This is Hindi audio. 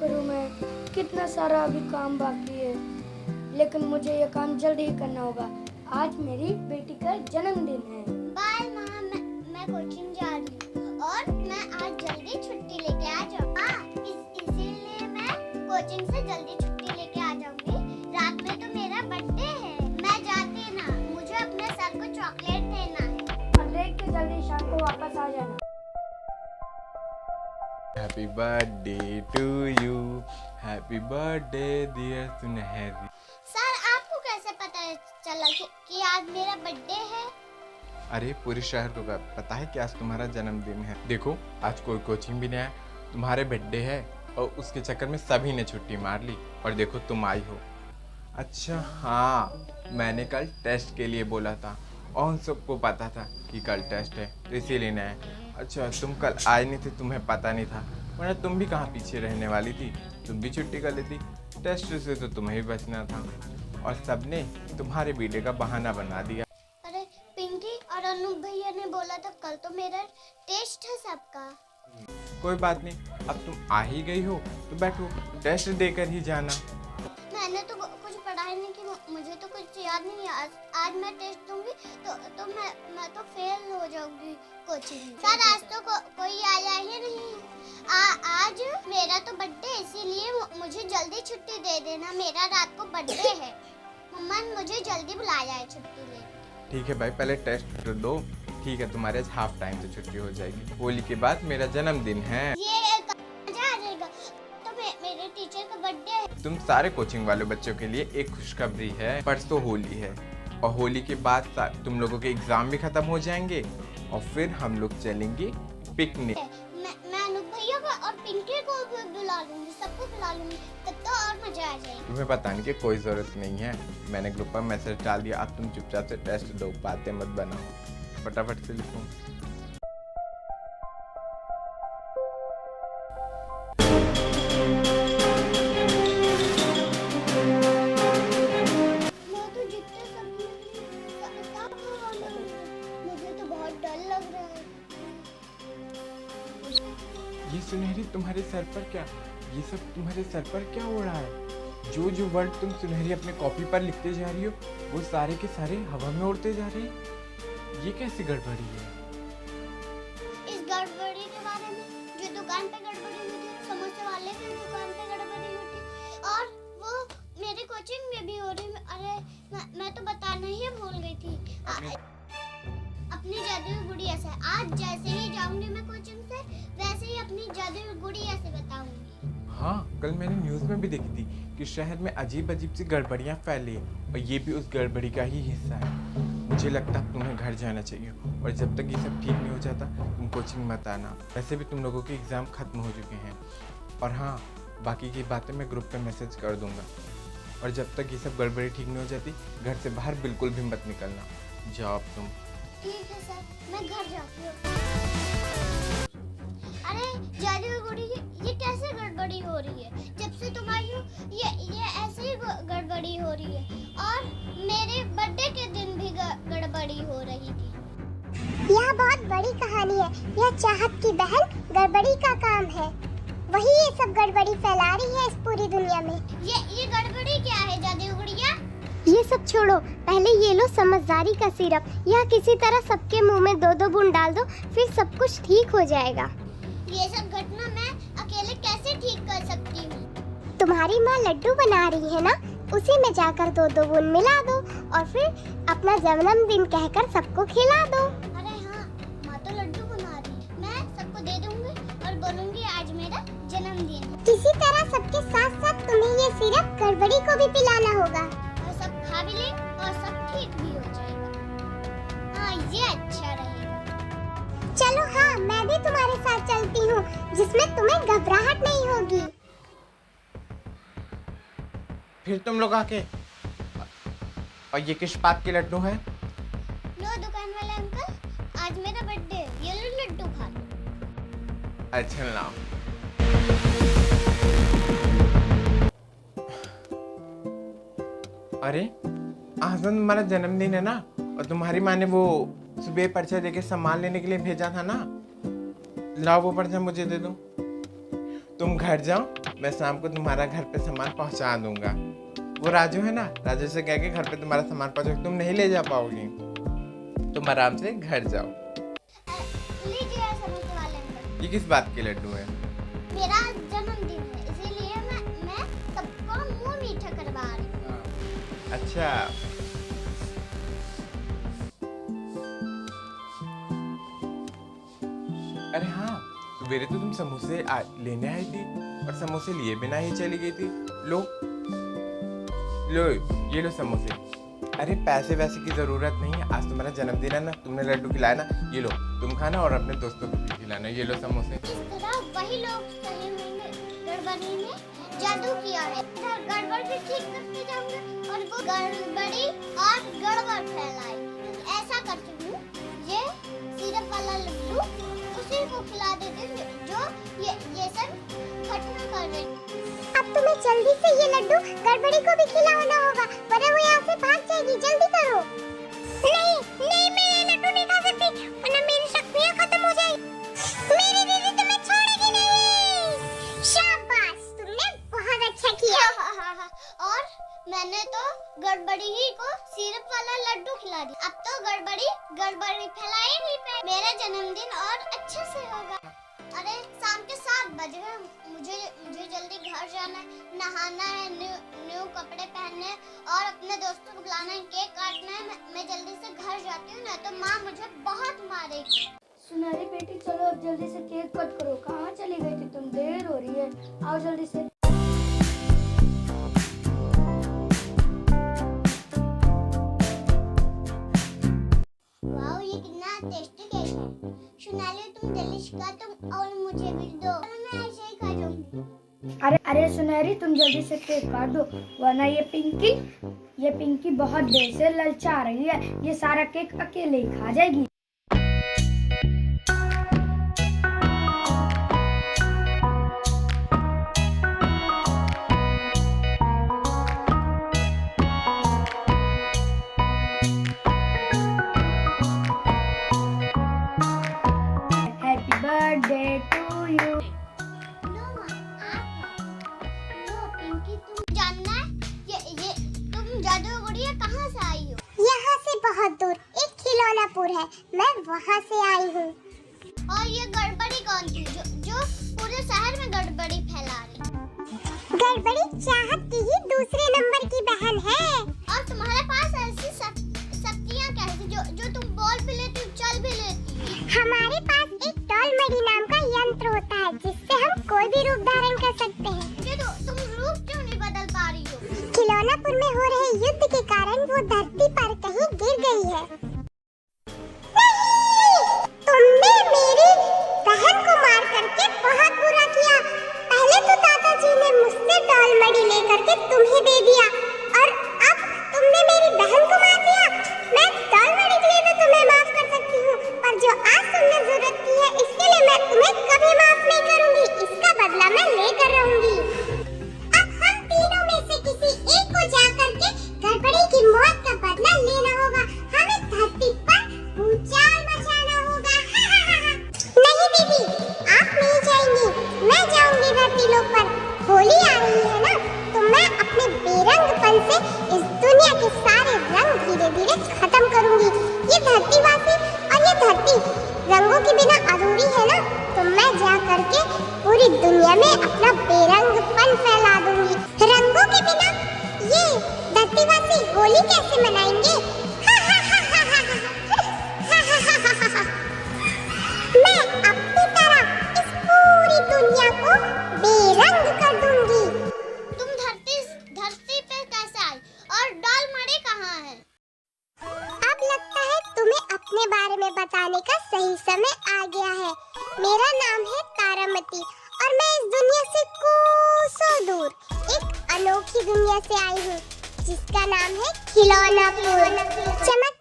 करूं मैं? कितना सारा अभी काम बाकी है, लेकिन मुझे ये काम जल्दी ही करना होगा। आज मेरी बेटी का जन्मदिन है। बाय माँ, मैं कोचिंग जा रही हूँ और मैं आज जल्दी छुट्टी लेके आ जाऊँ। इसीलिए मैं कोचिंग से जल्दी छुट्टी लेके आ जाऊंगी। रात में तो मेरा बर्थडे है। मैं जाती ना, मुझे अपने सर को चॉकलेट देना है। और देख के जल्दी शाम को वापस आ जाना। Happy birthday to you, happy birthday dear Sunehri. Sir, आपको कैसे पता चला कि आज मेरा बर्थडे है? अरे पूरे शहर को पता है कि आज तुम्हारा जन्मदिन है। देखो आज कोई कोचिंग भी नहीं आया, तुम्हारे बर्थडे है और उसके चक्कर में सभी ने छुट्टी मार ली और देखो तुम आई हो। अच्छा हाँ, मैंने कल टेस्ट के लिए बोला था और उन सबको पता था कि कल टेस्ट है तो इसीलिए नहीं आए। अच्छा तुम कल आए नहीं थे, तुम्हें पता नहीं था, वरना तुम भी कहाँ पीछे रहने वाली थी, तुम भी छुट्टी कर लेती। टेस्ट से तो तुम्हें भी बचना था और सबने तुम्हारे बर्थडे का बहाना बना दिया। अरे पिंकी और अनूप भैया ने बोला था कल तो मेरा टेस्ट है सबका। कोई बात नहीं, अब तुम आ ही गई हो तो बैठो, टेस्ट देकर ही जाना। मैंने तो कुछ पढ़ाई नहीं की, मुझे तो कुछ याद नहीं है। आज मैं टेस्ट दूंगी तो मैं तो फेल हो जाऊंगी कोचिंग में। सर आज तो कोई आया ही नहीं। आज मेरा तो बर्थडे है, इसीलिए मुझे जल्दी छुट्टी दे देना। मेरा रात को बर्थडे है। मम्मा ने मुझे जल्दी बुलाया है छुट्टी ले। ठीक है भाई, पहले टेस्ट दो। ठीक है, तुम्हारे आज हाफ टाइम से छुट्टी हो जाएगी। होली के बाद मेरा जन्मदिन है। ये मजा आ जाएगा, तो मेरे टीचर का बर्थडे है। तुम सारे कोचिंग वाले बच्चों के लिए एक खुशखबरी है, परसों होली है और होली के बाद तुम लोगों के एग्जाम भी खत्म हो जाएंगे और फिर हम लोग चलेंगे पिकनिक। मैं अनूप भैया को और पिंकी को भी बुला लूंगी, सबको बुला लूंगी, तब तो और मजा आ जाएगी। तुम्हें बताने की कोई जरूरत नहीं है, मैंने ग्रुप पर मैसेज डाल दिया। अब तुम चुपचाप से टेस्ट दो, बातें मत बनाओ, फटाफट से लिखो। मुझे तो बहुत डर लग रहा है। ये सुनहरी तुम्हारे सर पर क्या, ये सब तुम्हारे सर पर क्या हो रहा है? जो वर्ड तुम सुनहरी अपने कॉपी पर लिखते जा रही हो वो सारे के सारे हवा में उड़ते जा रहे हैं। ये कैसी गड़बड़ी है? इस गड़बड़ी के बारे में जो दुकान पे गड़बड़ी हुई थी, समोसे वाले की दुकान पे गड़बड़ी हुई थी और वो मेरी कोचिंग में भी हो रही। अरे मैं तो बताना ही भूल गई थी। अपनी जादुई गुड़िया से आज जैसे ही जाऊंगी मैं कोचिंग से, वैसे ही अपनी जादुई गुड़िया से बताऊंगी। हाँ, कल मैंने न्यूज़ में भी देखी थी कि शहर में अजीब अजीब सी गड़बड़ियाँ फैली है और ये भी उस गड़बड़ी का ही हिस्सा है। मुझे लगता है तुम्हें घर जाना चाहिए और जब तक ये सब ठीक नहीं हो जाता तुम कोचिंग मत आना। वैसे भी तुम लोगों के एग्ज़ाम खत्म हो चुके हैं और हाँ, बाकी की बातें मैं ग्रुप पे मैसेज कर दूंगा। और जब तक ये सब गड़बड़ी ठीक नहीं हो जाती घर से बाहर बिल्कुल भी मत निकलना। जाओ अब तुम। ठीक है सर, मैं घर जाती हूँ। अरे जादुई गुड़ी, ये कैसे गड़बड़ी हो रही है? जब से तुम आई हो ये ऐसे ही गड़बड़ी हो रही है और मेरे बर्थडे के दिन भी गड़बड़ी हो रही थी। यह बहुत बड़ी कहानी है। यह चाहत की बहन गड़बड़ी का काम है, वही ये सब गड़बड़ी फैला रही है इस पूरी दुनिया में। ये गड़बड़ी क्या है जादुई गुड़िया? ये सब छोड़ो, पहले ये लो समझदारी का सिरप। यह किसी तरह सबके मुंह में 2-2 बूंद डाल दो, फिर सब कुछ ठीक हो जाएगा। ये सब घटना मैं अकेले कैसे ठीक कर सकती हूँ? तुम्हारी माँ लड्डू बना रही है ना, उसी में जाकर 2-2 बूंद मिला दो और फिर अपना जन्मदिन कहकर सबको खिला दो। अरे हाँ, माँ तो लड्डू बना रही है, मैं सबको दे दूंगी और बोलूंगी आज मेरा जन्मदिन है। किसी तरह सबके साथ साथ तुम्हें ये सिरप गड़बड़ी को भी पिलाना होगा और सब खा भी ले और सब ठीक भी हो जाएगा। हाँ, ये अच्छा रहेगा। चलो हाँ, मैं भी तुम्हारे साथ चलती हूँ, जिसमें तुम्हें घबराहट नहीं होगी। फिर तुम लोग आके, और ये किस बात के लड्डू है? लो दुकान वाले अंकल, आज मेरा बर्थडे है, ये लो लड्डू खा लो। अच्छा ना, अरे आज तुम्हारा जन्मदिन है ना और तुम्हारी माँ ने वो सुबह पर्चा देके सामान लेने के लिए भेजा था ना। लाओ वो पर्चा मुझे दे दो। तुम घर जाओ, मैं शाम को तुम्हारा घर पे सामान पहुंचा दूंगा। वो राजू है ना, राजू से कह के घर पे तुम्हारा सामान पहुंचा, तुम नहीं ले जा पाओगी, तुम आराम से घर जाओ। लीजिए समोसे वाले अंकल। ये किस बात के लड्डू है? मेरा जन्मदिन है, इसीलिए मैं सबको मुंह मीठा करवा रही हूँ। अच्छा, अरे हाँ, सवेरे तो तुम समोसे लेने आई थी और समोसे लिए बिना ही चली गई थी। लो लो, ये लो समोसे। अरे पैसे वैसे की जरूरत नहीं है, आज तुम्हारा जन्मदिन है ना, तुमने लड्डू खिलाया ना, ये लो तुम खाना और अपने दोस्तों को भी खिलाना। ये लो समोसे। इस तरह वही लोग सही होंगे, गड़बड़ी ने जादू किया है। इधर गड़बड़ भी ठीक करते जाऊंगे और वो गड़बड़ी और गड़बड़ फैलाई। ऐसा करती हूँ, ये सिरप वाला लड्डू उसी को खिला देती हूँ जो ये सब घटना कर रही। अब तुम्हें जल्दी से ये लड्डू गड़बड़ी को भी खिलाना होगा, वरना वो यहाँ से भाग जाएगी। जल्दी करो। नहीं नहीं, मैं ये लड्डू नहीं खा सकती, वरना मेरी शक्तियाँ खत्म हो जाएगी। मेरी दीदी तुम्हें छोड़ेगी नहीं। शाबाश, तुमने बहुत अच्छा किया। और मैंने तो गड़बड़ी ही को सिरप वाला लड्डू खिला दिया। अब तो गड़बड़ी फैलाएगी पे। मेरा जन्मदिन और अच्छे से होगा। अरे शाम के 7 बज गए, मुझे जल्दी घर जाना है, नहाना है, न्यू कपड़े पहनने और अपने दोस्तों को बुलाना है, केक काटना है। मैं जल्दी से घर जाती हूँ, ना तो माँ मुझे बहुत मारेगी। सुनहरी बेटी चलो अब जल्दी से केक कट करो। कहाँ चली गई थी तुम? देर हो रही है, आओ जल्दी से। वाओ, ये कितना टेस्टी केक है। सुनाली तुम जल्दी सिखा तुम और मुझे भी दो, मैं ऐसे ही खा जाऊंगी। अरे सुनहरी तुम जल्दी से केक काट दो, वरना ये पिंकी बहुत देर से ललचा रही है, ये सारा केक अकेले ही खा जाएगी। Happy birthday to you. No माँ, आप नो पिंकी, तुम जानना है ये तुम जादू गुड़िया कहाँ से आई हो? यहाँ से बहुत दूर एक खिलौनापुर है, मैं वहाँ से आई हूँ। और ये गड़बड़ी कौन थी जो पूरे शहर में गड़बड़ी फैला रही? गड़बड़ी चाहत की ही दूसरे नंबर की बहन है। और तुम्हारे पास ऐसी शक्तियाँ कैसी जो तुम बोल भी लेती हो, चल भी लेती हो? हमारे पास एक डॉलमरी नाम का यंत्र होता है, जिससे हम कोई भी रूप धारण कर सकते हैं। तुम रूप क्यों नहीं बदल पा रही हो? खिलौनापुर में हो रहे युद्ध के कारण वो धरती पर कहीं गिर गई है। नहीं! तुमने मेरी बहन को मार करके बहुत बुरा किया। पहले तो दादाजी ने मुझसे डॉलमरी लेकर के तुम्हें दे दिया और अब तुमने मेरी बहन को मार दिया। मैं डॉलमरी के लिए तो तुम्हें माफ कर सकती हूँ, पर जो आज तुमने जरूरत की है इसके लिए मैं तुम्हें कभी माफ नहीं करूँगी। इसका बदला मैं लेकर रहूँगी। अब हम तीनों में से किसी एक को जाकर के गड़बड़ी की मौत का बदला लेना होगा। हमें धरती पर भूचाल मचाना होगा। नहीं दीदी, आप नहीं जाएंगी, मैं जाऊंगी धरती लोक पर। होली आ रही है ना, तो मैं अपने बेरंगपन से इस दुनिया के सारे रंग धीरे धीरे खत्म करूंगी। ये धरतीवासी और ये धरती रंगों के बिना अधूरी है ना, तो मैं जा करके पूरी दुनिया में अपना बेरंगपन फैला दूंगी। रंगों के बिना ये धरतीवासी होली कैसे मनाएंगे? मैं अपनी तरह इस पूरी दुनिया को बेरंग कर दूंगी। तुम धरती पे कैसे आई और डॉलमरी कहाँ है? अब लगता है तुम्हें अपने बारे में बताने का सही समय आ गया है। मेरा नाम है तारामती और मैं इस दुनिया से कोसों दूर एक अनोखी दुनिया से आई हूँ, जिसका नाम है खिलौनापुर। चमक